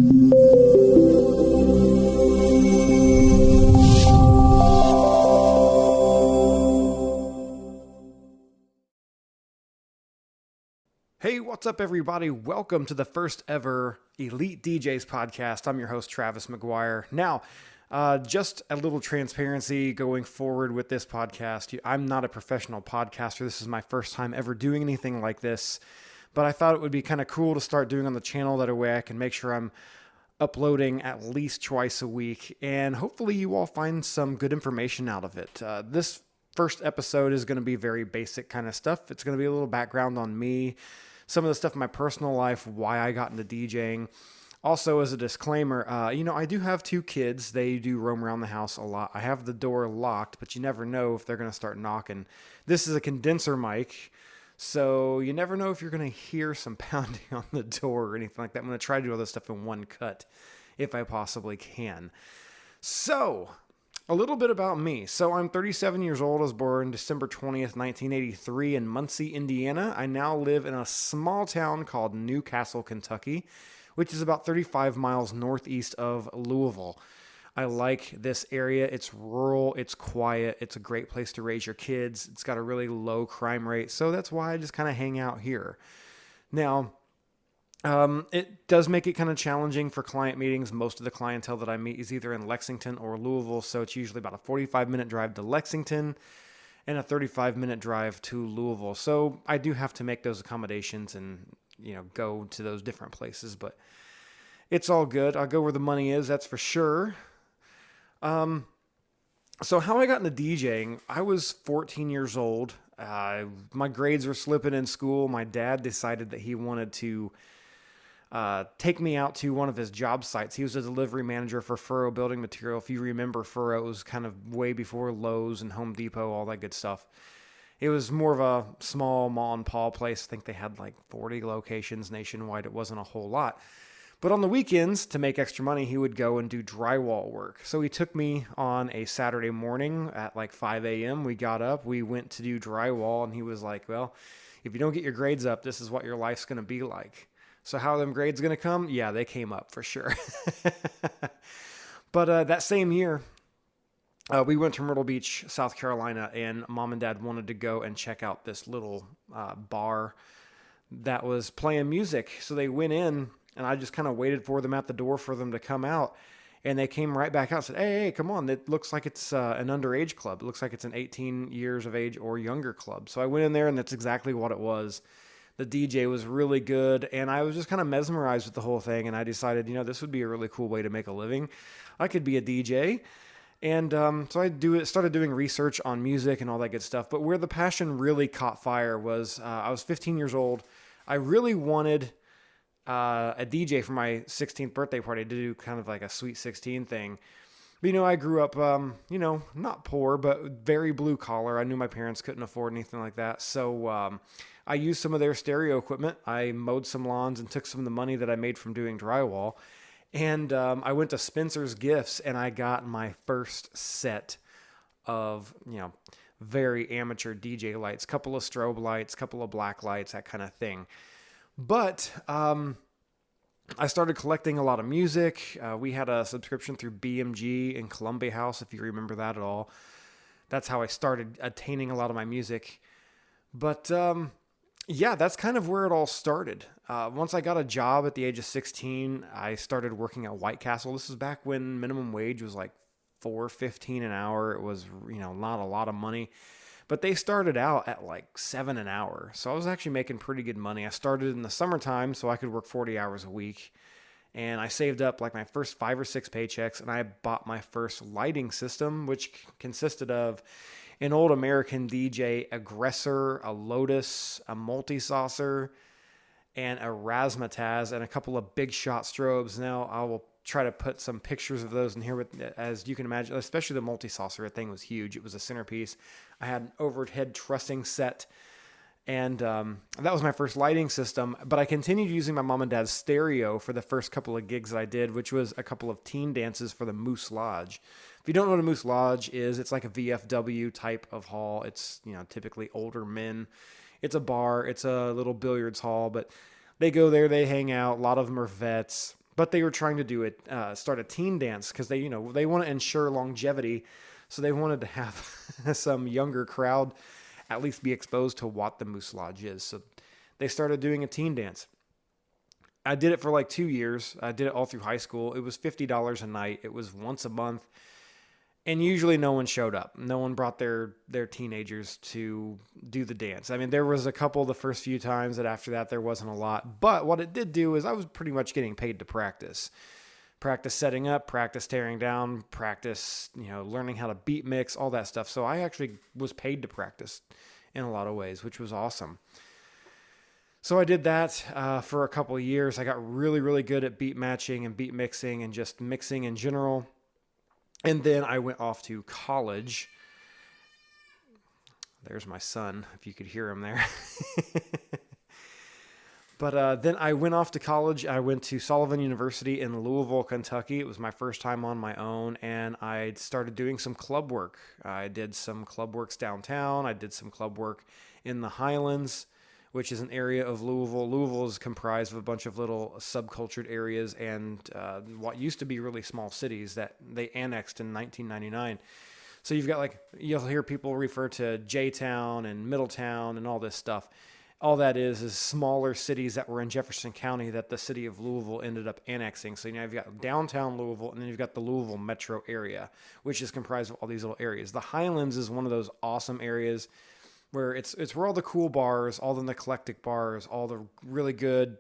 Hey, what's up, everybody? Welcome to the first ever Elite DJs podcast. I'm your host, Travis McGuire. Now, just a little transparency going forward with this podcast. I'm not a professional podcaster. This is my first time ever doing anything like this, but I thought it would be kind of cool to start doing on the channel. That way I can make sure I'm uploading at least twice a week, and hopefully you all find some good information out of it. This first episode is going to be very basic kind of stuff. It's going to be a little background on me, some of the stuff in my personal life, why I got into DJing. Also, as a disclaimer, I do have 2 kids. They do roam around the house a lot. I have the door locked, but you never know if they're going to start knocking. This is a condenser mic, so you never know if you're going to hear some pounding on the door or anything like that. I'm going to try to do all this stuff in one cut if I possibly can. So, a little bit about me. So I'm 37 years old. I was born December 20th, 1983 in Muncie, Indiana. I now live in a small town called New Castle, Kentucky, which is about 35 miles northeast of Louisville. I like this area. It's rural, it's quiet, it's a great place to raise your kids. It's got a really low crime rate, so that's why I just kind of hang out here. Now, it does make it kind of challenging for client meetings. Most of the clientele that I meet is either in Lexington or Louisville, so it's usually about a 45-minute drive to Lexington and a 35-minute drive to Louisville. So I do have to make those accommodations and, go to those different places, but it's all good. I'll go where the money is, that's for sure. So how I got into DJing, I was 14 years old. My grades were slipping in school. My dad decided that he wanted to take me out to one of his job sites. He was a delivery manager for Furrow Building Material. If you remember, Furrow was kind of way before Lowe's and Home Depot, all that good stuff. It was more of a small mom and pop place. I think they had like 40 locations nationwide. It wasn't a whole lot. But on the weekends, to make extra money, he would go and do drywall work. So he took me on a Saturday morning at like 5 a.m. We got up, we went to do drywall, and he was like, well, if you don't get your grades up, this is what your life's going to be like. So how are them grades going to come? Yeah, they came up for sure. But that same year, we went to Myrtle Beach, South Carolina, and Mom and Dad wanted to go and check out this little bar that was playing music. So they went in, and I just kind of waited for them at the door for them to come out. And they came right back out and said, hey, come on. It looks like it's an underage club. It looks like it's an 18 years of age or younger club. So I went in there, and that's exactly what it was. The DJ was really good, and I was just kind of mesmerized with the whole thing, and I decided, this would be a really cool way to make a living. I could be a DJ, and so I started doing research on music and all that good stuff, but where the passion really caught fire was I was 15 years old. I really wanted a DJ for my 16th birthday party to do kind of like a Sweet 16 thing. But, I grew up, not poor, but very blue collar. I knew my parents couldn't afford anything like that. So I used some of their stereo equipment. I mowed some lawns and took some of the money that I made from doing drywall. And I went to Spencer's Gifts, and I got my first set of, very amateur DJ lights, couple of strobe lights, couple of black lights, that kind of thing. But I started collecting a lot of music. We had a subscription through BMG in Columbia House, if you remember that at all. That's how I started attaining a lot of my music. But yeah, that's kind of where it all started. Once I got a job at the age of 16, I started working at White Castle. This is back when minimum wage was like $4.15 an hour. It was, not a lot of money. But they started out at like $7 an hour. So I was actually making pretty good money. I started in the summertime so I could work 40 hours a week. And I saved up like my first 5 or 6 paychecks, and I bought my first lighting system, which consisted of an old American DJ Aggressor, a Lotus, a Multi-Saucer, and a Razzmatazz, and a couple of Big Shot strobes. Now I will try to put some pictures of those in here, with, as you can imagine, especially the Multi-Saucer. That thing was huge. It was a centerpiece. I had an overhead trussing set, and that was my first lighting system. But I continued using my mom and dad's stereo for the first couple of gigs that I did, which was a couple of teen dances for the Moose Lodge. If you don't know what a Moose Lodge is, it's like a VFW type of hall. It's, typically older men. It's a bar. It's a little billiards hall, but they go there, they hang out. A lot of them are vets. but they were trying to do it, start a teen dance because they want to ensure longevity. So they wanted to have some younger crowd at least be exposed to what the Moose Lodge is. So they started doing a teen dance. I did it for like 2 years. I did it all through high school. It was $50 a night. It was once a month. And usually no one showed up. No one brought their teenagers to do the dance. I mean, there was a couple the first few times, that after that there wasn't a lot. But what it did do is I was pretty much getting paid to practice. Practice setting up, practice tearing down, practice, learning how to beat mix, all that stuff. So I actually was paid to practice in a lot of ways, which was awesome. So I did that for a couple of years. I got really, really good at beat matching and beat mixing and just mixing in general. And then I went off to college. There's my son, if you could hear him there. But then I went off to college. I went to Sullivan University in Louisville, Kentucky. It was my first time on my own, and I started doing some club work. I did some club works downtown. I did some club work in the Highlands, which is an area of Louisville. Louisville is comprised of a bunch of little subcultured areas and what used to be really small cities that they annexed in 1999. So you'll hear people refer to J-Town and Middletown and all this stuff. All that is smaller cities that were in Jefferson County that the city of Louisville ended up annexing. So you've got downtown Louisville, and then you've got the Louisville metro area, which is comprised of all these little areas. The Highlands is one of those awesome areas where it's where all the cool bars, all the eclectic bars, all the really good,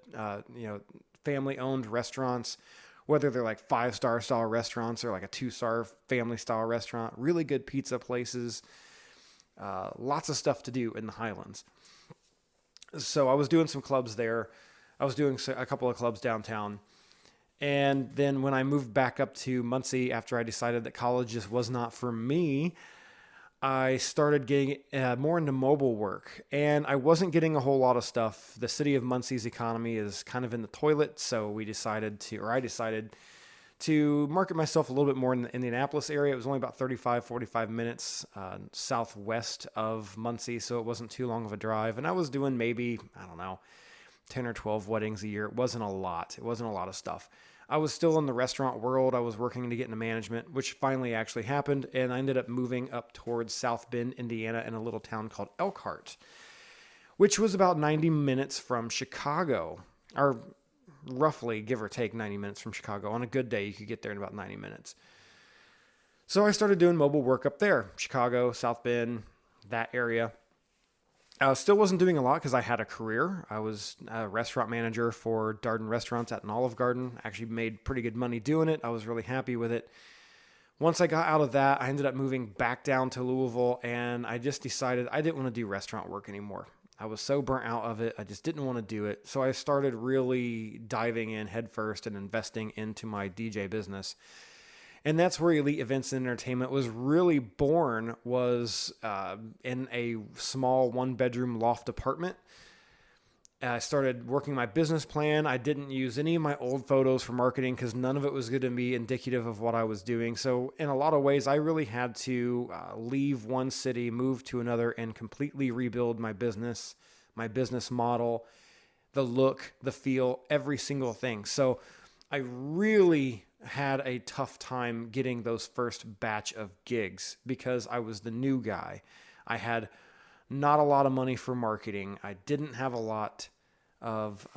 family-owned restaurants, whether they're like 5-star style restaurants or like a 2-star family style restaurant, really good pizza places, lots of stuff to do in the Highlands. So I was doing some clubs there. I was doing a couple of clubs downtown. And then when I moved back up to Muncie after I decided that college just was not for me, I started getting more into mobile work, and I wasn't getting a whole lot of stuff. The city of Muncie's economy is kind of in the toilet, so I decided to market myself a little bit more in the Indianapolis area. It was only about 35, 45 minutes southwest of Muncie, so it wasn't too long of a drive. And I was doing maybe, 10 or 12 weddings a year. It wasn't a lot. It wasn't a lot of stuff. I was still in the restaurant world. I was working to get into management, which finally actually happened. And I ended up moving up towards South Bend, Indiana, in a little town called Elkhart, which was about 90 minutes from Chicago, or roughly, give or take, 90 minutes from Chicago. On a good day, you could get there in about 90 minutes. So I started doing mobile work up there, Chicago, South Bend, that area. I still wasn't doing a lot because I had a career. I was a restaurant manager for Darden Restaurants at an Olive Garden. Actually made pretty good money doing it. I was really happy with it. Once I got out of that, I ended up moving back down to Louisville, and I just decided I didn't want to do restaurant work anymore. I was so burnt out of it. I just didn't want to do it. So I started really diving in headfirst and investing into my DJ business. And that's where Elite Events and Entertainment was really born, was in a small 1-bedroom loft apartment. I started working my business plan. I didn't use any of my old photos for marketing because none of it was going to be indicative of what I was doing. So in a lot of ways, I really had to leave one city, move to another, and completely rebuild my business model, the look, the feel, every single thing. So I really had a tough time getting those first batch of gigs because I was the new guy. I had not a lot of money for marketing. I didn't have a lot of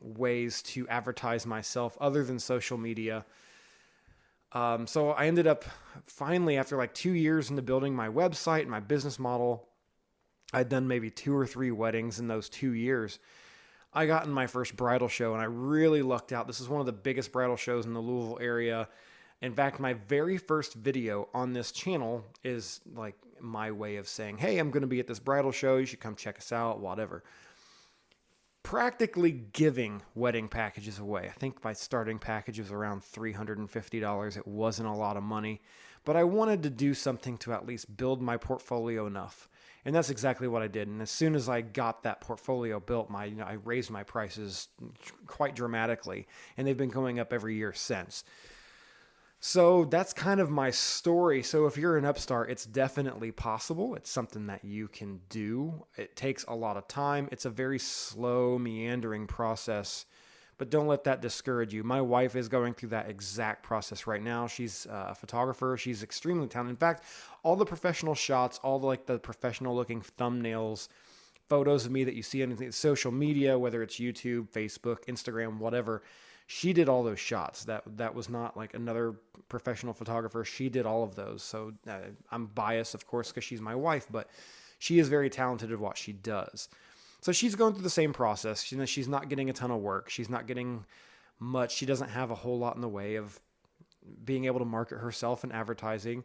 ways to advertise myself other than social media. So I ended up finally, after like 2 years into building my website and my business model, I'd done maybe 2 or 3 weddings in those 2 years. I got in my first bridal show and I really lucked out. This is one of the biggest bridal shows in the Louisville area. In fact, my very first video on this channel is like my way of saying, hey, I'm going to be at this bridal show. You should come check us out, whatever. Practically giving wedding packages away. I think my starting package was around $350. It wasn't a lot of money, but I wanted to do something to at least build my portfolio enough. And that's exactly what I did. And as soon as I got that portfolio built, I raised my prices quite dramatically, and they've been going up every year since. So that's kind of my story. So if you're an upstart, it's definitely possible. It's something that you can do. It takes a lot of time. It's a very slow, meandering process, but don't let that discourage you. My wife is going through that exact process right now. She's a photographer. She's extremely talented. In fact, all the professional shots, all the professional looking thumbnails, photos of me that you see on social media, whether it's YouTube, Facebook, Instagram, whatever, she did all those shots. That was not like another professional photographer. She did all of those. So I'm biased, of course, because she's my wife, but she is very talented at what she does. So she's going through the same process. She's not getting a ton of work. She's not getting much. She doesn't have a whole lot in the way of being able to market herself and advertising.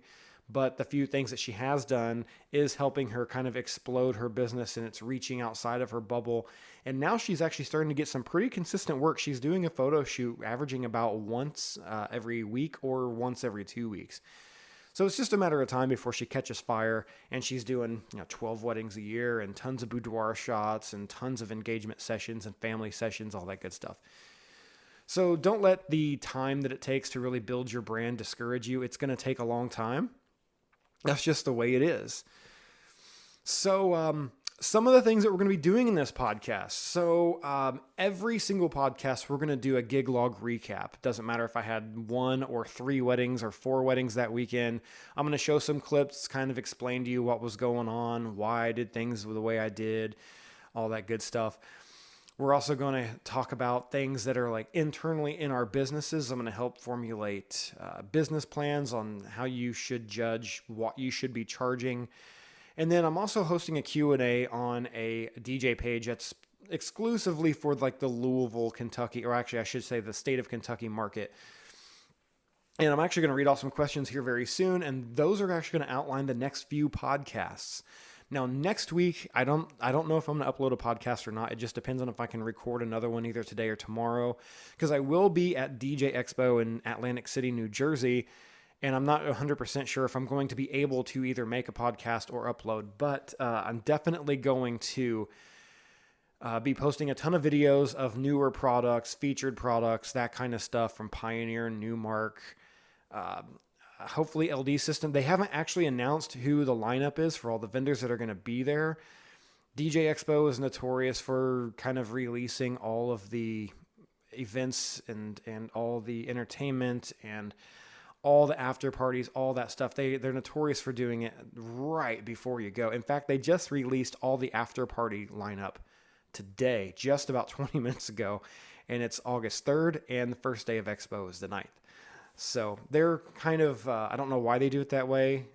But the few things that she has done is helping her kind of explode her business, and it's reaching outside of her bubble. And now she's actually starting to get some pretty consistent work. She's doing a photo shoot averaging about once every week or once every 2 weeks. So it's just a matter of time before she catches fire, and she's doing 12 weddings a year and tons of boudoir shots and tons of engagement sessions and family sessions, all that good stuff. So don't let the time that it takes to really build your brand discourage you. It's going to take a long time. That's just the way it is. So some of the things that we're going to be doing in this podcast. So every single podcast, we're going to do a gig log recap. Doesn't matter if I had 1 or 3 weddings or 4 weddings that weekend. I'm going to show some clips, kind of explain to you what was going on, why I did things the way I did, all that good stuff. We're also going to talk about things that are like internally in our businesses. I'm going to help formulate business plans on how you should judge what you should be charging. And then I'm also hosting a Q&A on a DJ page that's exclusively for like the Louisville, Kentucky, or actually I should say the state of Kentucky market. And I'm actually going to read off some questions here very soon. And those are actually going to outline the next few podcasts. Now, next week, I don't know if I'm going to upload a podcast or not. It just depends on if I can record another one either today or tomorrow, because I will be at DJ Expo in Atlantic City, New Jersey, and I'm not 100% sure if I'm going to be able to either make a podcast or upload, but I'm definitely going to be posting a ton of videos of newer products, featured products, that kind of stuff from Pioneer, Newmark, hopefully LD System. They haven't actually announced who the lineup is for all the vendors that are going to be there. DJ Expo is notorious for kind of releasing all of the events and all the entertainment and all the after parties, all that stuff. They're notorious for doing it right before you go. In fact, they just released all the after party lineup today, just about 20 minutes ago, and it's August 3rd, and the first day of Expo is the 9th. So they're kind of, I don't know why they do it that way.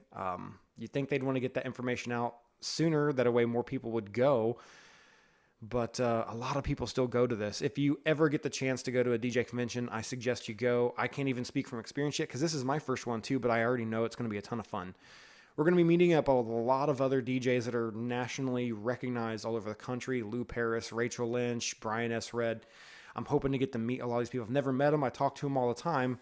You'd think they'd want to get that information out sooner, that a way more people would go. But a lot of people still go to this. If you ever get the chance to go to a DJ convention, I suggest you go. I can't even speak from experience yet because this is my first one too, but I already know it's going to be a ton of fun. We're going to be meeting up with a lot of other DJs that are nationally recognized all over the country. Lou Paris, Rachel Lynch, Brian S. Red. I'm hoping to get to meet a lot of these people. I've never met them. I talk to them all the time.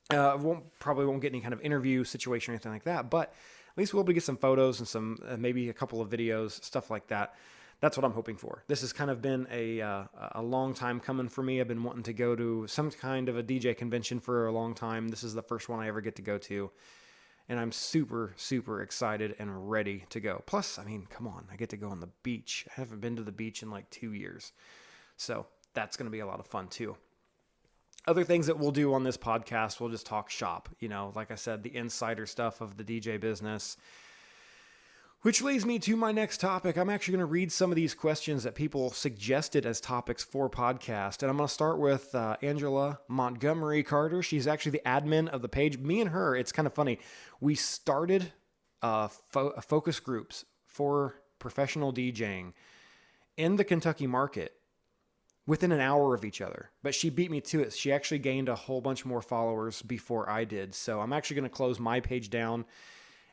Probably won't get any kind of interview situation or anything like that, but at least we'll be able to get some photos and some maybe a couple of videos, stuff like that. That's what I'm hoping for. This has kind of been a long time coming for me. I've been wanting to go to some kind of a DJ convention for a long time. This is the first one I ever get to go to, and I'm super, super excited and ready to go. Plus, I mean, come on, I get to go on the beach. I haven't been to the beach in like 2 years, so that's going to be a lot of fun too. Other things that we'll do on this podcast, we'll just talk shop. Like I said, the insider stuff of the DJ business. Which leads me to my next topic. I'm actually going to read some of these questions that people suggested as topics for podcast. And I'm going to start with Angela Montgomery Carter. She's actually the admin of the page. Me and her, it's kind of funny. We started focus groups for professional DJing in the Kentucky market within an hour of each other. But she beat me to it. She actually gained a whole bunch more followers before I did. So I'm actually going to close my page down.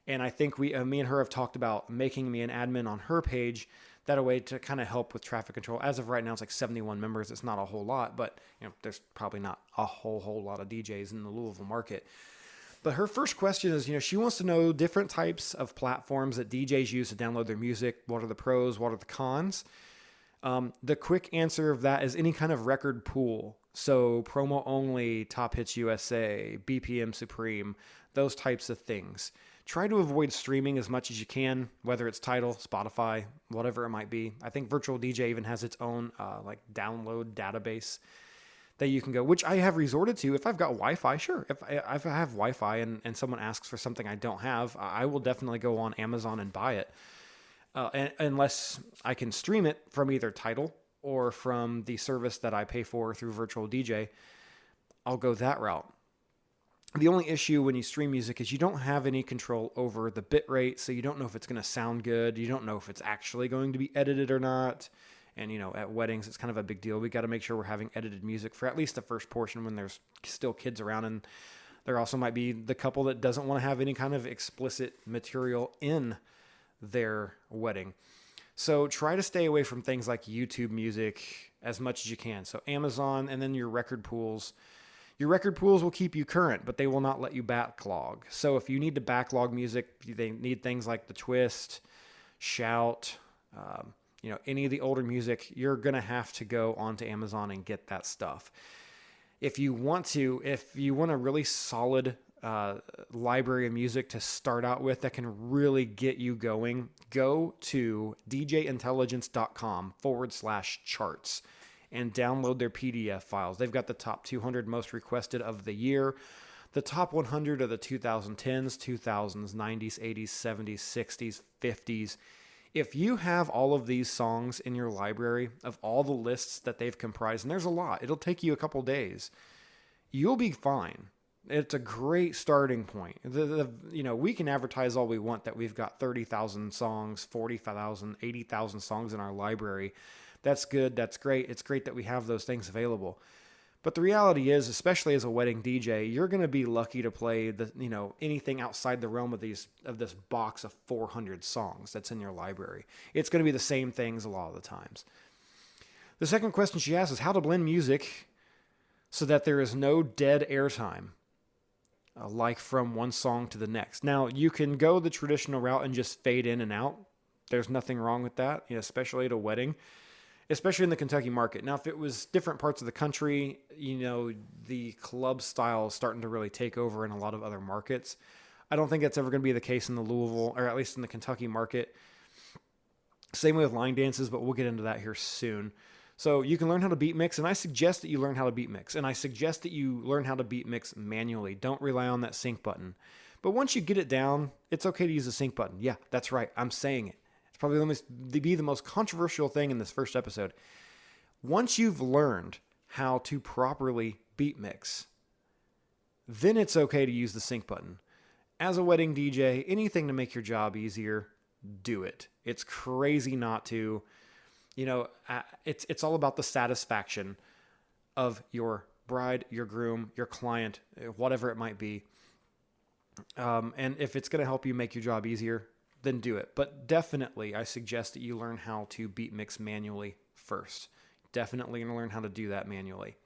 And I think me and her have talked about making me an admin on her page. That a way to kind of help with traffic control. As of right now, it's like 71 members. It's not a whole lot, but there's probably not a whole lot of DJs in the Louisville market. But her first question is, she wants to know different types of platforms that DJs use to download their music. What are the pros? What are the cons? The quick answer of that is any kind of record pool. So Promo Only, Top Hits USA, BPM Supreme, those types of things. Try to avoid streaming as much as you can, whether it's Tidal, Spotify, whatever it might be. I think Virtual DJ even has its own download database. that you can go, which I have resorted to. If I've got Wi-Fi, sure. If I have Wi-Fi and someone asks for something I don't have, I will definitely go on Amazon and buy it. Unless I can stream it from either Tidal or from the service that I pay for through Virtual DJ, I'll go that route. The only issue when you stream music is you don't have any control over the bit rate, so you don't know if it's going to sound good. You don't know if it's actually going to be edited or not. And, at weddings, it's kind of a big deal. We got to make sure we're having edited music for at least the first portion when there's still kids around. And there also might be the couple that doesn't want to have any kind of explicit material in their wedding. So try to stay away from things like YouTube music as much as you can. So Amazon, and then your record pools. Your record pools will keep you current, but they will not let you backlog. So if you need to backlog music, they need things like The Twist, Shout, any of the older music, you're going to have to go onto Amazon and get that stuff. If you want a really solid library of music to start out with that can really get you going, go to djintelligence.com/charts and download their PDF files. They've got the top 200 most requested of the year. The top 100 are the 2010s, 2000s, 90s, 80s, 70s, 60s, 50s. If you have all of these songs in your library of all the lists that they've comprised, and there's a lot, it'll take you a couple days, you'll be fine. It's a great starting point. We can advertise all we want that we've got 30,000 songs, 40,000, 80,000 songs in our library. That's good. That's great. It's great that we have those things available. But the reality is, especially as a wedding DJ, you're going to be lucky to play anything outside the realm of this box of 400 songs that's in your library. It's going to be the same things a lot of the times. The second question she asks is how to blend music so that there is no dead airtime, like from one song to the next. Now, you can go the traditional route and just fade in and out. There's nothing wrong with that, especially at a wedding. Especially in the Kentucky market. Now, if it was different parts of the country, the club style is starting to really take over in a lot of other markets. I don't think that's ever going to be the case in the Louisville, or at least in the Kentucky market. Same way with line dances, but we'll get into that here soon. So you can learn how to beat mix, and I suggest that you learn how to beat mix. And I suggest that you learn how to beat mix manually. Don't rely on that sync button. But once you get it down, it's okay to use the sync button. Yeah, that's right. I'm saying it. Probably the most controversial thing in this first episode. Once you've learned how to properly beat mix, then it's okay to use the sync button. As a wedding DJ, anything to make your job easier, do it. It's crazy not to. It's all about the satisfaction of your bride, your groom, your client, whatever it might be. And if it's going to help you make your job easier, then do it. But definitely, I suggest that you learn how to beat mix manually first. Definitely learn how to do that manually.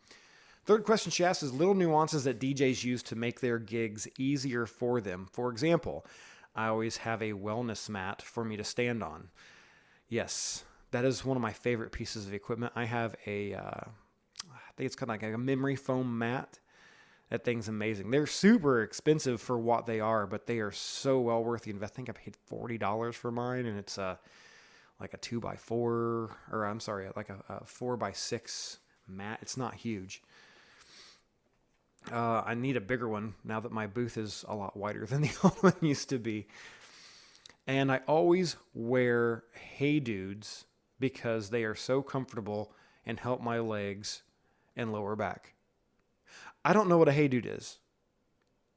Third question she asks is little nuances that DJs use to make their gigs easier for them. For example, I always have a wellness mat for me to stand on. Yes, that is one of my favorite pieces of equipment. I have I think it's kind of like a memory foam mat. That thing's amazing. They're super expensive for what they are, but they are so well worth the investment. I think I paid $40 for mine, and it's like a 2x4, or I'm sorry, like a 4x6 mat. It's not huge. I need a bigger one now that my booth is a lot wider than the old one used to be. And I always wear Hey Dudes because they are so comfortable and help my legs and lower back. I don't know what a Hey Dude is.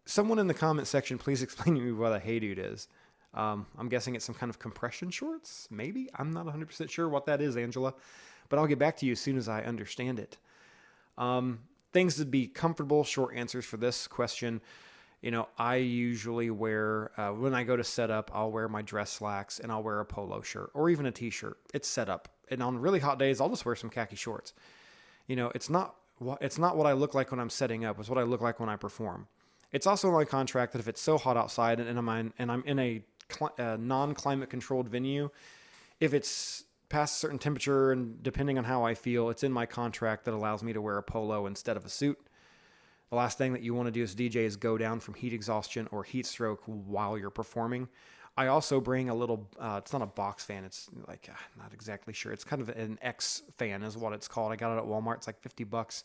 Someone in the comment section, please explain to me what a Hey Dude is. I'm guessing it's some kind of compression shorts, maybe? I'm not 100% sure what that is, Angela, but I'll get back to you as soon as I understand it. Things to be comfortable, short answers for this question. I usually wear, when I go to set up, I'll wear my dress slacks and I'll wear a polo shirt or even a t-shirt. It's set up. And on really hot days, I'll just wear some khaki shorts. It's not what I look like when I'm setting up. It's what I look like when I perform. It's also in my contract that if it's so hot outside and I'm in a non-climate controlled venue, if it's past a certain temperature and depending on how I feel, it's in my contract that allows me to wear a polo instead of a suit. The last thing that you want to do as a DJ is go down from heat exhaustion or heat stroke while you're performing. I also bring a little, it's not a box fan. It's like, not exactly sure. It's kind of an X fan is what it's called. I got it at Walmart. It's like $50.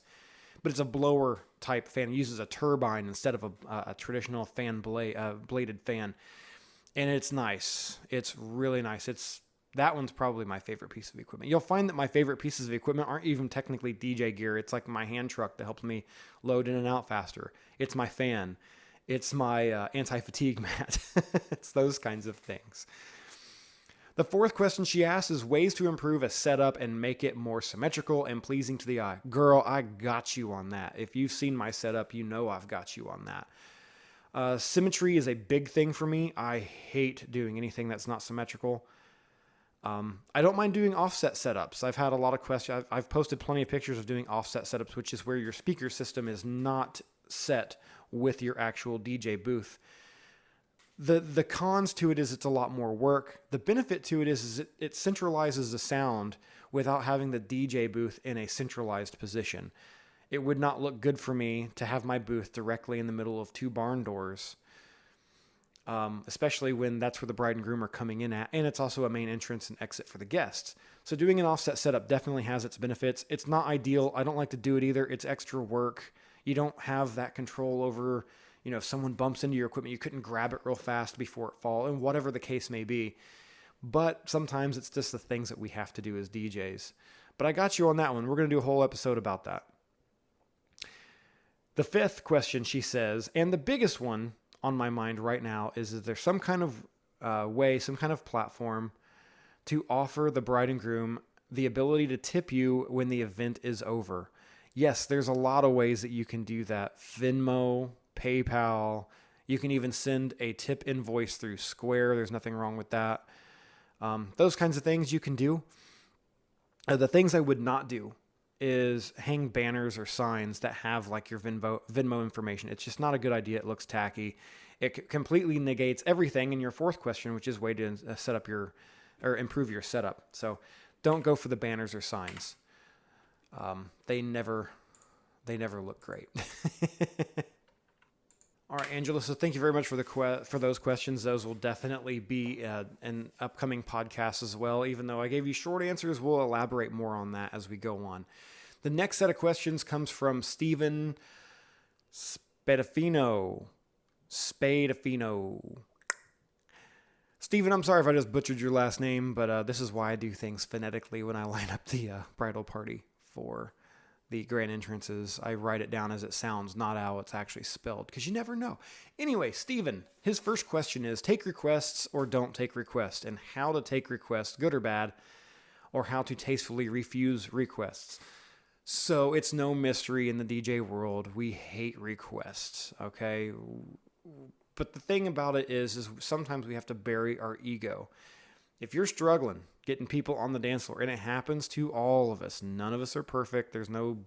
but it's a blower type fan. It uses a turbine instead of a traditional bladed fan. And it's nice. It's really nice. That one's probably my favorite piece of equipment. You'll find that my favorite pieces of equipment aren't even technically DJ gear. It's like my hand truck that helps me load in and out faster. It's my fan. It's my anti-fatigue mat. It's those kinds of things. The fourth question she asks is ways to improve a setup and make it more symmetrical and pleasing to the eye. Girl, I got you on that. If you've seen my setup, you know I've got you on that. Symmetry is a big thing for me. I hate doing anything that's not symmetrical. I don't mind doing offset setups. I've had a lot of questions. I've posted plenty of pictures of doing offset setups, which is where your speaker system is not set with your actual DJ booth. The cons to it is it's a lot more work. The benefit to it is it centralizes the sound without having the DJ booth in a centralized position. It would not look good for me to have my booth directly in the middle of two barn doors, especially when that's where the bride and groom are coming in at, and it's also a main entrance and exit for the guests. So doing an offset setup definitely has its benefits. It's not ideal. I don't like to do it either. It's extra work. You don't have that control over, if someone bumps into your equipment, you couldn't grab it real fast before it falls, and whatever the case may be. But sometimes it's just the things that we have to do as DJs. But I got you on that one. We're going to do a whole episode about that. The fifth question, she says, and the biggest one on my mind right now is there some kind of way, some kind of platform to offer the bride and groom the ability to tip you when the event is over? Yes, there's a lot of ways that you can do that. Venmo, PayPal. You can even send a tip invoice through Square. There's nothing wrong with that. Those kinds of things you can do. The things I would not do is hang banners or signs that have like your Venmo information. It's just not a good idea. It looks tacky. It completely negates everything in your fourth question, which is way to set up or improve your setup. So don't go for the banners or signs. They never look great. All right, Angela. So thank you very much for those questions. Those will definitely be an upcoming podcast as well. Even though I gave you short answers, we'll elaborate more on that as we go on. The next set of questions comes from Stephen Spadafino. Stephen, I'm sorry if I just butchered your last name, but this is why I do things phonetically when I line up the bridal party for the grand entrances. I write it down as it sounds, not how it's actually spelled, because you never know. Anyway, Stephen, his first question is take requests or don't take requests, and how to take requests, good or bad, or how to tastefully refuse requests. So it's no mystery in the DJ world. We hate requests, okay? But the thing about it is sometimes we have to bury our ego. If you're struggling getting people on the dance floor, and it happens to all of us, none of us are perfect. There's no,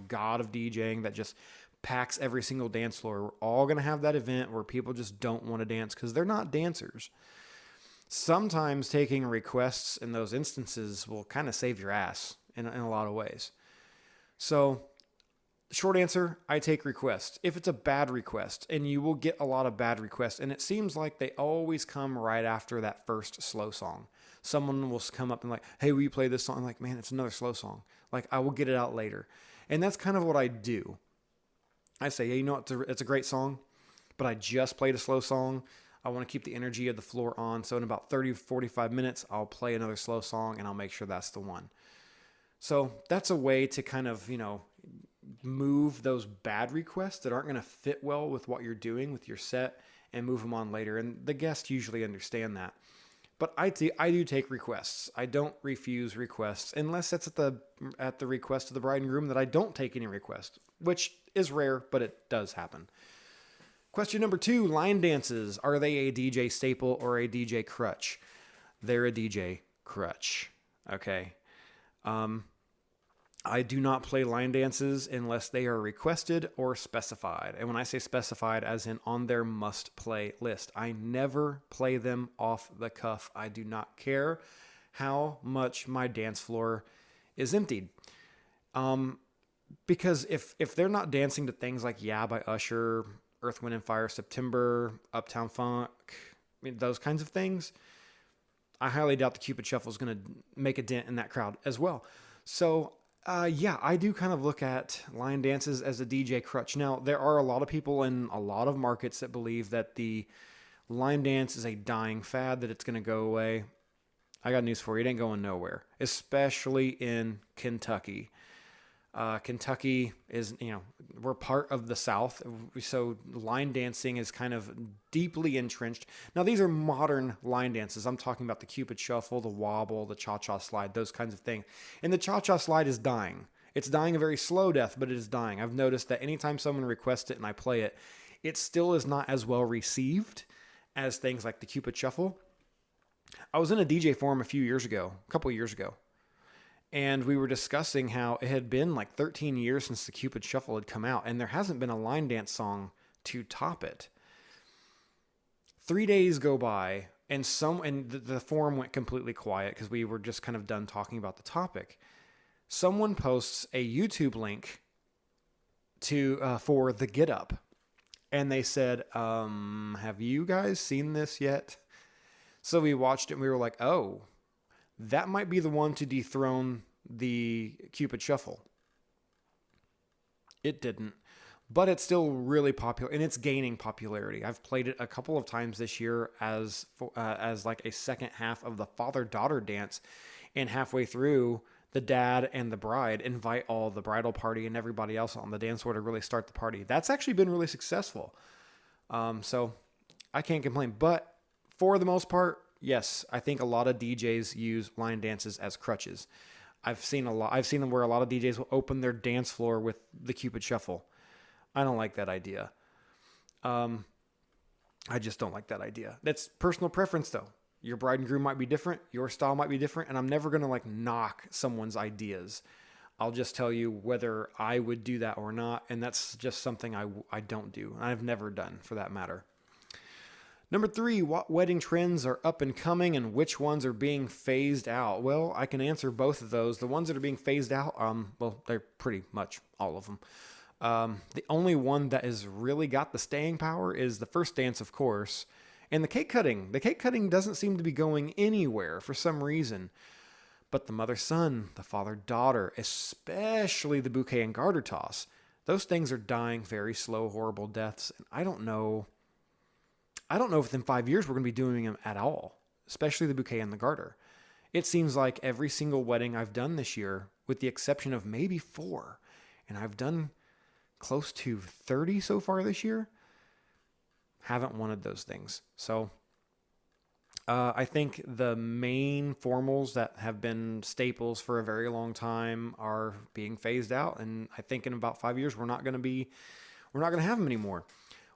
god of DJing that just packs every single dance floor. We're all going to have that event where people just don't want to dance because they're not dancers. Sometimes taking requests in those instances will kind of save your ass in a lot of ways. So, short answer, I take requests. If it's a bad request, and you will get a lot of bad requests, and it seems like they always come right after that first slow song. Someone will come up and like, hey, will you play this song? I'm like, man, it's another slow song. Like, I will get it out later. And that's kind of what I do. I say, yeah, it's a great song, but I just played a slow song. I want to keep the energy of the floor on. So in about 30, 45 minutes, I'll play another slow song, and I'll make sure that's the one. So that's a way to kind of, move those bad requests that aren't going to fit well with what you're doing with your set and move them on later. And the guests usually understand that. But I do take requests. I don't refuse requests unless it's at the request of the bride and groom that I don't take any requests, which is rare, but it does happen. Question number 2, line dances. Are they a DJ staple or a DJ crutch? They're a DJ crutch. Okay. I do not play line dances unless they are requested or specified. And when I say specified, as in on their must-play list, I never play them off the cuff. I do not care how much my dance floor is emptied. Because if they're not dancing to things like Yeah by Usher, Earth, Wind & Fire, September, Uptown Funk, those kinds of things, I highly doubt the Cupid Shuffle is going to make a dent in that crowd as well. So Yeah, I do kind of look at line dances as a DJ crutch. Now, there are a lot of people in a lot of markets that believe that the line dance is a dying fad, that it's going to go away. I got news for you. It ain't going nowhere, especially in Kentucky. Kentucky is, we're part of the South, so line dancing is kind of deeply entrenched. Now, these are modern line dances. I'm talking about the Cupid Shuffle, the wobble, the cha-cha slide, those kinds of things. And the cha-cha slide is dying. It's dying a very slow death, but it is dying. I've noticed that anytime someone requests it and I play it, it still is not as well received as things like the Cupid Shuffle. I was in a DJ forum a couple of years ago, and we were discussing how it had been like 13 years since the Cupid Shuffle had come out, and there hasn't been a line dance song to top it. 3 days go by, and the forum went completely quiet because we were just kind of done talking about the topic. Someone posts a YouTube link for the Get Up, and they said, "Have you guys seen this yet?" So we watched it, and we were like, "Oh, that might be the one to dethrone the Cupid Shuffle." It didn't, but it's still really popular, and it's gaining popularity. I've played it a couple of times this year as like a second half of the father-daughter dance, and halfway through, the dad and the bride invite all the bridal party and everybody else on the dance floor to really start the party. That's actually been really successful. So I can't complain, but for the most part, yes, I think a lot of DJs use line dances as crutches. I've seen them where a lot of DJs will open their dance floor with the Cupid Shuffle. I don't like that idea. I just don't like that idea. That's personal preference, though. Your bride and groom might be different. Your style might be different. And I'm never going to knock someone's ideas. I'll just tell you whether I would do that or not. And that's just something I don't do. I've never done, for that matter. Number 3, what wedding trends are up and coming and which ones are being phased out? Well, I can answer both of those. The ones that are being phased out, they're pretty much all of them. The only one that has really got the staying power is the first dance, of course, and the cake cutting. The cake cutting doesn't seem to be going anywhere for some reason. But the mother-son, the father-daughter, especially the bouquet and garter toss, those things are dying very slow, horrible deaths. And I don't know if within 5 years we're going to be doing them at all, especially the bouquet and the garter. It seems like every single wedding I've done this year, with the exception of maybe 4, and I've done close to 30 so far this year, haven't wanted those things. So I think the main formals that have been staples for a very long time are being phased out, and I think in about 5 years we're not going to have them anymore.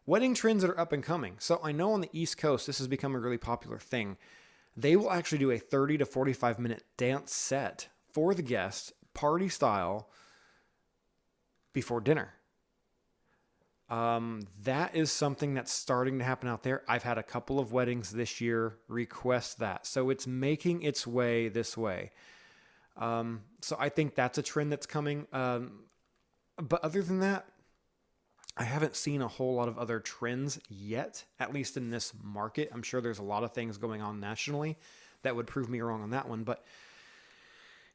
Wedding trends that are up and coming. So I know on the East Coast this has become a really popular thing. They will actually do a 30 to 45 minute dance set for the guests, party style, before dinner. That is something that's starting to happen out there. I've had a couple of weddings this year request that. So it's making its way this way. So I think that's a trend that's coming. But other than that, I haven't seen a whole lot of other trends yet, at least in this market. I'm sure there's a lot of things going on nationally that would prove me wrong on that one. But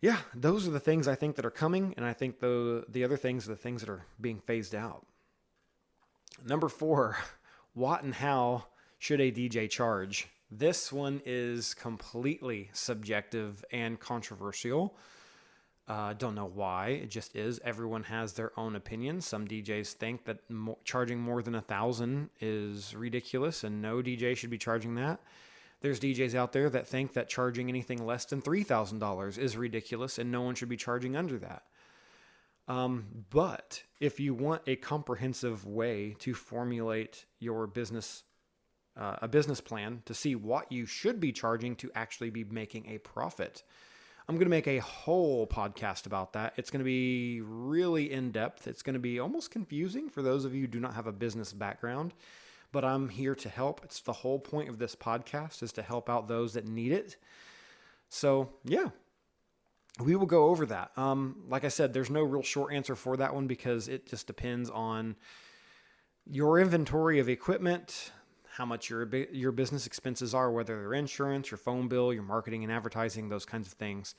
yeah, those are the things I think that are coming. And I think the other things are the things that are being phased out. Number 4, what and how should a DJ charge? This one is completely subjective and controversial. Don't know why. It just is. Everyone has their own opinion. Some DJs think that charging more than $1,000 is ridiculous and no DJ should be charging that. There's DJs out there that think that charging anything less than $3,000 is ridiculous and no one should be charging under that. But if you want a comprehensive way to formulate your business, a business plan to see what you should be charging to actually be making a profit, I'm going to make a whole podcast about that. It's going to be really in-depth. It's going to be almost confusing for those of you who do not have a business background, but I'm here to help. It's the whole point of this podcast is to help out those that need it. So yeah. We will go over that. Like I said, there's no real short answer for that one because it just depends on your inventory of equipment, how much your business expenses are, whether they're insurance, your phone bill, your marketing and advertising, those kinds of things.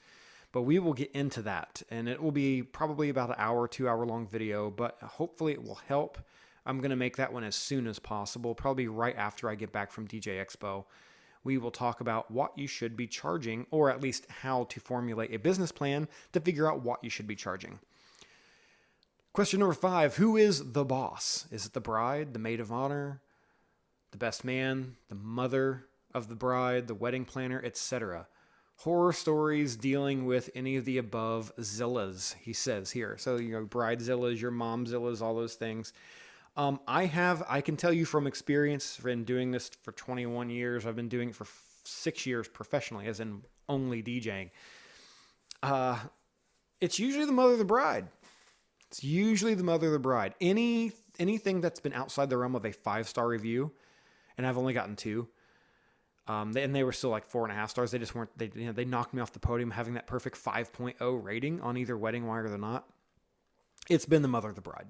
But we will get into that, and it will be probably about an hour, 2 hour long video, but hopefully it will help. I'm going to make that one as soon as possible, probably right after I get back from DJ Expo. We will talk about what you should be charging, or at least how to formulate a business plan to figure out what you should be charging. Question number 5, who is the boss? Is it the bride, the maid of honor, the best man, the mother of the bride, the wedding planner, etc.? Horror stories dealing with any of the above Zillas, he says here. So, bridezillas, your momzillas, all those things. I can tell you from experience, in doing this for 21 years, I've been doing it for 6 years professionally, as in only DJing. It's usually the mother of the bride. It's usually the mother of the bride. Anything that's been outside the realm of a 5-star review, and I've only gotten 2. And they were still like 4.5 stars. They just weren't. They knocked me off the podium having that perfect 5.0 rating on either Wedding Wire or not. It's been the mother of the bride,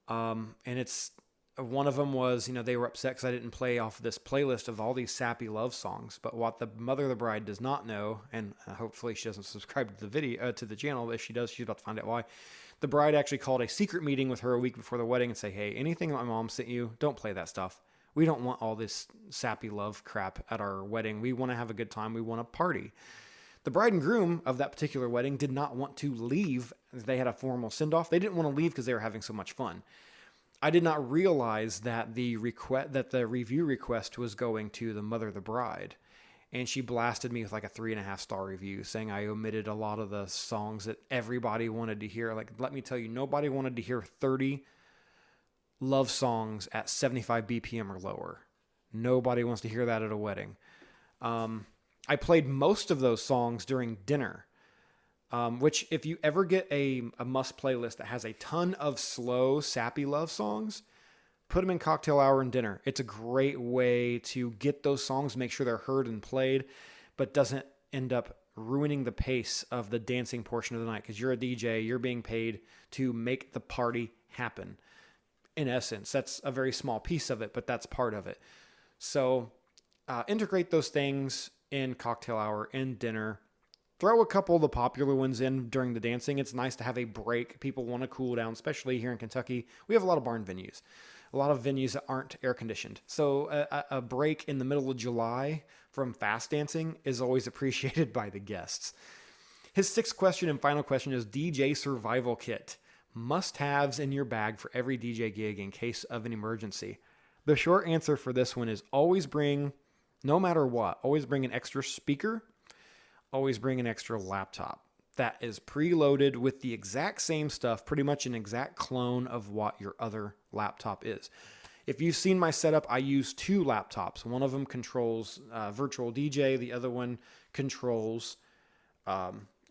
and it's one of them was they were upset because I didn't play off this playlist of all these sappy love songs. But what the mother of the bride does not know, and hopefully she doesn't subscribe to the video to the channel. If she does, she's about to find out why. The bride actually called a secret meeting with her a week before the wedding and say, "Hey, anything that my mom sent you, don't play that stuff. We don't want all this sappy love crap at our wedding. We want to have a good time. We want to party." The bride and groom of that particular wedding did not want to leave. They had a formal send-off. They didn't want to leave because they were having so much fun. I did not realize that the review request was going to the mother of the bride. And she blasted me with like a 3.5-star review saying I omitted a lot of the songs that everybody wanted to hear. Like, let me tell you, nobody wanted to hear 30 love songs at 75 BPM or lower. Nobody wants to hear that at a wedding. I played most of those songs during dinner, which if you ever get a must playlist that has a ton of slow, sappy love songs, put them in cocktail hour and dinner. It's a great way to get those songs, make sure they're heard and played, but doesn't end up ruining the pace of the dancing portion of the night, because you're a DJ, you're being paid to make the party happen. In essence, that's a very small piece of it, but that's part of it. So integrate those things in cocktail hour and dinner. Throw a couple of the popular ones in during the dancing. It's nice to have a break. People want to cool down, especially here in Kentucky. We have a lot of barn venues, a lot of venues that aren't air conditioned. So a break in the middle of July from fast dancing is always appreciated by the guests. His 6th question and final question is DJ survival kit. Must-haves in your bag for every DJ gig in case of an emergency. The short answer for this one is always bring, no matter what, always bring an extra speaker, always bring an extra laptop. That is preloaded with the exact same stuff, pretty much an exact clone of what your other laptop is. If you've seen my setup, I use 2 laptops. One of them controls virtual DJ. The other one controls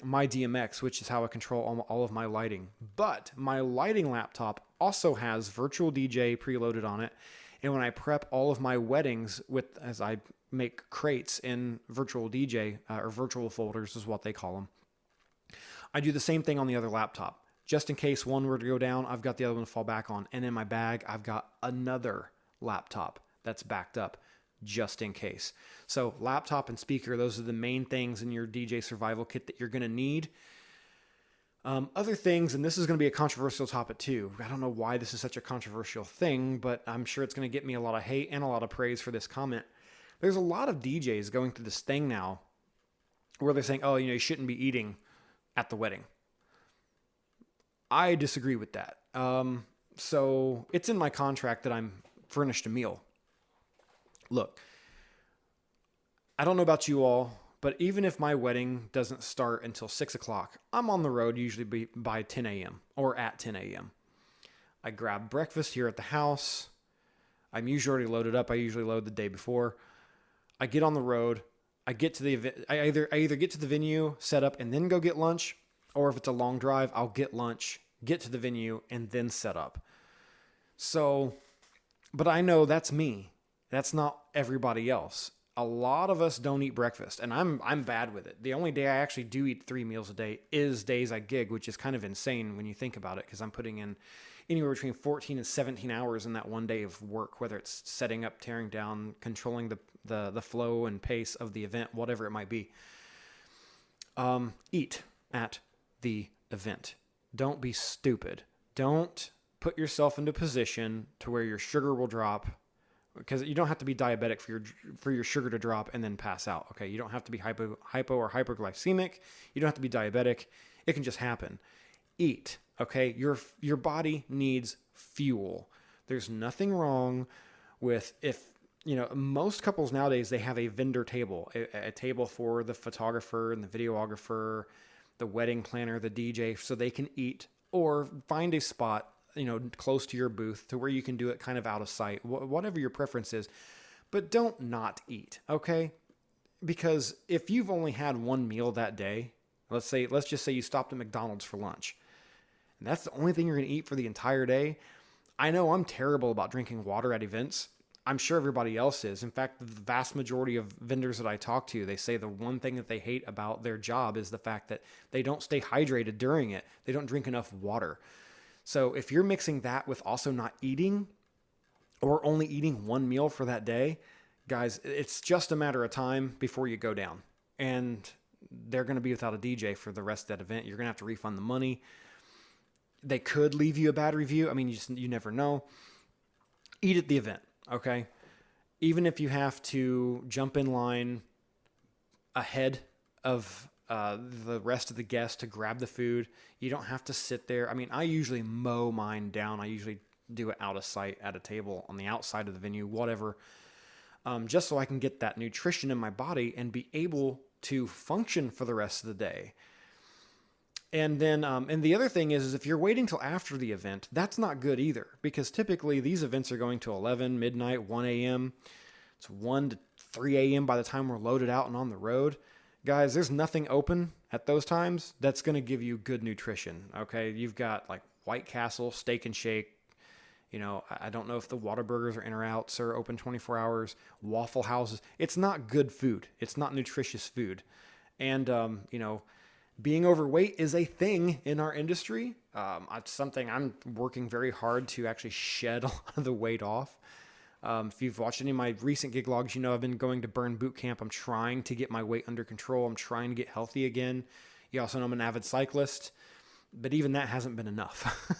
my DMX, which is how I control all of my lighting. But my lighting laptop also has virtual DJ preloaded on it. And when I prep all of my weddings as I make crates in virtual DJ, or virtual folders is what they call them, I do the same thing on the other laptop. Just in case one were to go down, I've got the other one to fall back on. And in my bag, I've got another laptop that's backed up, just in case. So laptop and speaker, those are the main things in your DJ survival kit that you're going to need. Other things, and this is going to be a controversial topic too. I don't know why this is such a controversial thing, but I'm sure it's going to get me a lot of hate and a lot of praise for this comment. There's a lot of DJs going through this thing now where they're saying, oh, you shouldn't be eating at the wedding. I disagree with that. So it's in my contract that I'm furnished a meal. Look, I don't know about you all, but even if my wedding doesn't start until 6 o'clock, I'm on the road usually by 10 a.m. or at 10 a.m. I grab breakfast here at the house. I'm usually already loaded up. I usually load the day before. I get on the road. I get to the event. I either get to the venue, set up, and then go get lunch, or if it's a long drive, I'll get lunch, get to the venue, and then set up. So, but I know that's me. That's not everybody else. A lot of us don't eat breakfast, and I'm bad with it. The only day I actually do eat 3 meals a day is days I gig, which is kind of insane when you think about it, because I'm putting in anywhere between 14 and 17 hours in that one day of work, whether it's setting up, tearing down, controlling the flow and pace of the event, whatever it might be. Eat at the event. Don't be stupid. Don't put yourself into a position to where your sugar will drop, because you don't have to be diabetic for your sugar to drop and then pass out. Okay, you don't have to be hypo or hyperglycemic. You don't have to be diabetic. It can just happen. Eat. Okay, your body needs fuel. There's nothing wrong with, if most couples nowadays, they have a vendor table, a table for the photographer and the videographer, the wedding planner, the DJ, so they can eat, or find a spot close to your booth to where you can do it kind of out of sight, whatever your preference is. But don't not eat, okay? Because if you've only had one meal that day, let's just say you stopped at McDonald's for lunch, and that's the only thing you're going to eat for the entire day. I know I'm terrible about drinking water at events. I'm sure everybody else is. In fact, the vast majority of vendors that I talk to, they say the one thing that they hate about their job is the fact that they don't stay hydrated during it. They don't drink enough water. So if you're mixing that with also not eating, or only eating one meal for that day, guys, it's just a matter of time before you go down. And they're going to be without a DJ for the rest of that event. You're going to have to refund the money. They could leave you a bad review. I mean, you never know. Eat at the event, okay? Even if you have to jump in line ahead of the rest of the guests to grab the food, you don't have to sit there. I mean, I usually mow mine down. I usually do it out of sight at a table on the outside of the venue, whatever, just so I can get that nutrition in my body and be able to function for the rest of the day. And then, and the other thing is if you're waiting till after the event, that's not good either, because typically these events are going to 11, midnight, 1 a.m. It's 1 to 3 a.m. by the time we're loaded out and on the road. Guys, there's nothing open at those times that's going to give you good nutrition, okay? You've got like White Castle, Steak and Shake. I don't know if the Whataburgers or In-N-Outs are open 24 hours, Waffle Houses. It's not good food. It's not nutritious food. And, being overweight is a thing in our industry. It's something I'm working very hard to actually shed a lot of the weight off. If you've watched any of my recent gig logs, I've been going to Burn Boot Camp. I'm trying to get my weight under control. I'm trying to get healthy again. You also know I'm an avid cyclist, but even that hasn't been enough.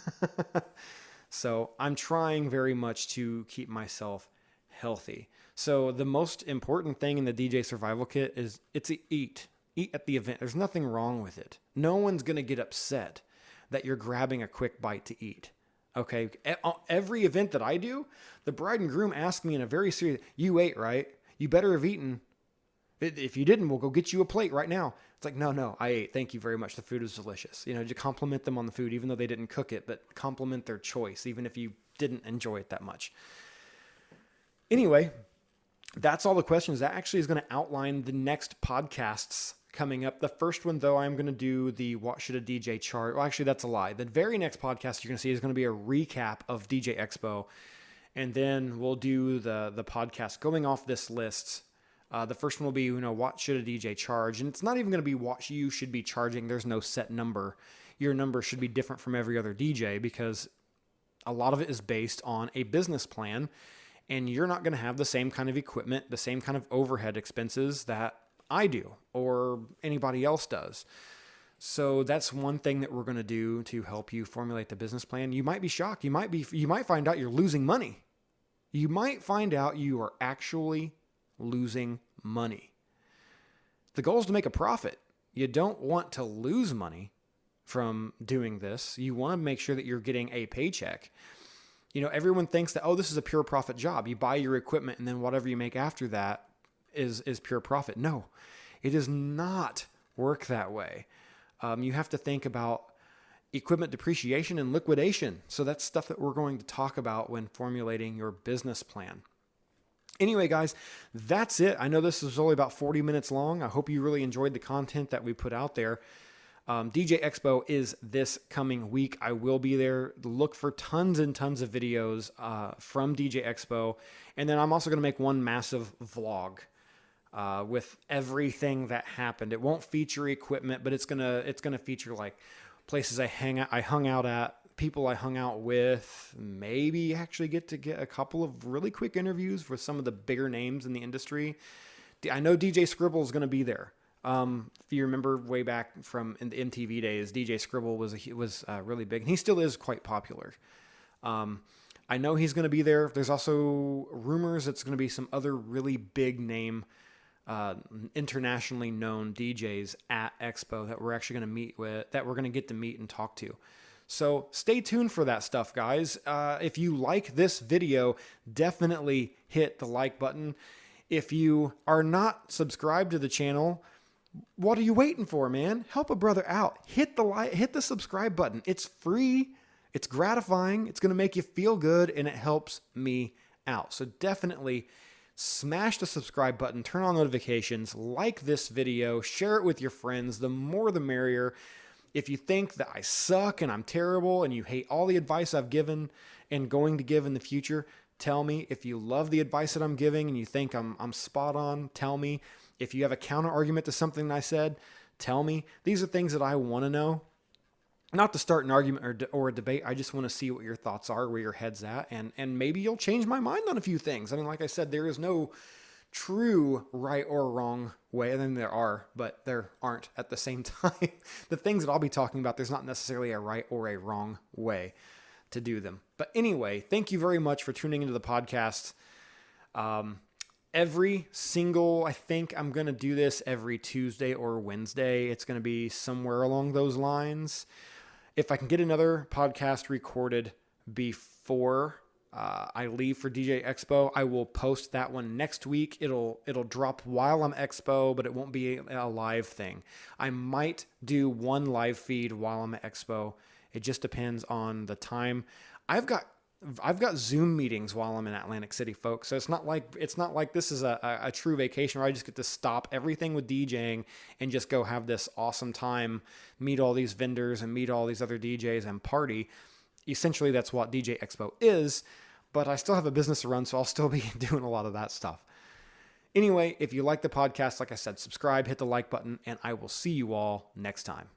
So I'm trying very much to keep myself healthy. So the most important thing in the DJ Survival Kit is it's eat. Eat at the event. There's nothing wrong with it. No one's going to get upset that you're grabbing a quick bite to eat. Okay? Every event that I do, the bride and groom ask me in a very serious, you ate, right? You better have eaten. If you didn't, we'll go get you a plate right now. It's like, no, I ate. Thank you very much. The food was delicious. To compliment them on the food, even though they didn't cook it, but compliment their choice, even if you didn't enjoy it that much. Anyway, that's all the questions. That actually is going to outline the next podcasts coming up. The first one, though, I'm going to do the What Should a DJ Charge? Well, actually, that's a lie. The very next podcast you're going to see is going to be a recap of DJ Expo. And then we'll do the podcast going off this list. The first one will be, what should a DJ charge? And it's not even going to be what you should be charging. There's no set number. Your number should be different from every other DJ, because a lot of it is based on a business plan. And you're not going to have the same kind of equipment, the same kind of overhead expenses that I do or anybody else does. So that's one thing that we're going to do to help you formulate the business plan. You might be shocked. You might find out you're losing money. You might find out you are actually losing money. The goal is to make a profit. You don't want to lose money from doing this. You want to make sure that you're getting a paycheck. Everyone thinks that, this is a pure profit job. You buy your equipment and then whatever you make after that is pure profit. No, it does not work that way. You have to think about equipment depreciation and liquidation. So that's stuff that we're going to talk about when formulating your business plan. Anyway, guys, that's it. I know this was only about 40 minutes long. I hope you really enjoyed the content that we put out there. DJ Expo is this coming week. I will be there. Look for tons and tons of videos from DJ Expo. And then I'm also going to make one massive vlog with everything that happened. It won't feature equipment, but it's gonna feature like places I hung out at, people I hung out with, maybe actually get a couple of really quick interviews with some of the bigger names in the industry. I know DJ Scribble is going to be there. If you remember way back from in the MTV days, DJ Scribble was really big, and he still is quite popular. I know he's going to be there. There's also rumors it's going to be some other really big name, internationally known DJs at Expo that we're actually going to meet with, that we're going to get to meet and talk to. So stay tuned for that stuff, guys. If you like this video, definitely hit the like button. If you are not subscribed to the channel, what are you waiting for, man? Help a brother out. Hit the subscribe button. It's free. It's gratifying. It's going to make you feel good, and it helps me out. So definitely smash the subscribe button, turn on notifications, like this video, share it with your friends. The more the merrier. If you think that I suck and I'm terrible and you hate all the advice I've given and going to give in the future, tell me. If you love the advice that I'm giving and you think I'm spot on, tell me. If you have a counter argument to something I said, tell me. These are things that I want to know. Not to start an argument or a debate. I just want to see what your thoughts are, where your head's at, and maybe you'll change my mind on a few things. I mean, like I said, there is no true right or wrong way. I mean, there are, but there aren't at the same time. The things that I'll be talking about, there's not necessarily a right or a wrong way to do them. But anyway, thank you very much for tuning into the podcast. I think I'm going to do this every Tuesday or Wednesday. It's going to be somewhere along those lines. If I can get another podcast recorded before I leave for DJ Expo, I will post that one next week. It'll drop while I'm Expo, but it won't be a live thing. I might do one live feed while I'm at Expo. It just depends on the time. I've got Zoom meetings while I'm in Atlantic City, folks. So it's not like this is a true vacation where I just get to stop everything with DJing and just go have this awesome time, meet all these vendors and meet all these other DJs and party. Essentially, that's what DJ Expo is, but I still have a business to run, so I'll still be doing a lot of that stuff. Anyway, if you like the podcast, like I said, subscribe, hit the like button, and I will see you all next time.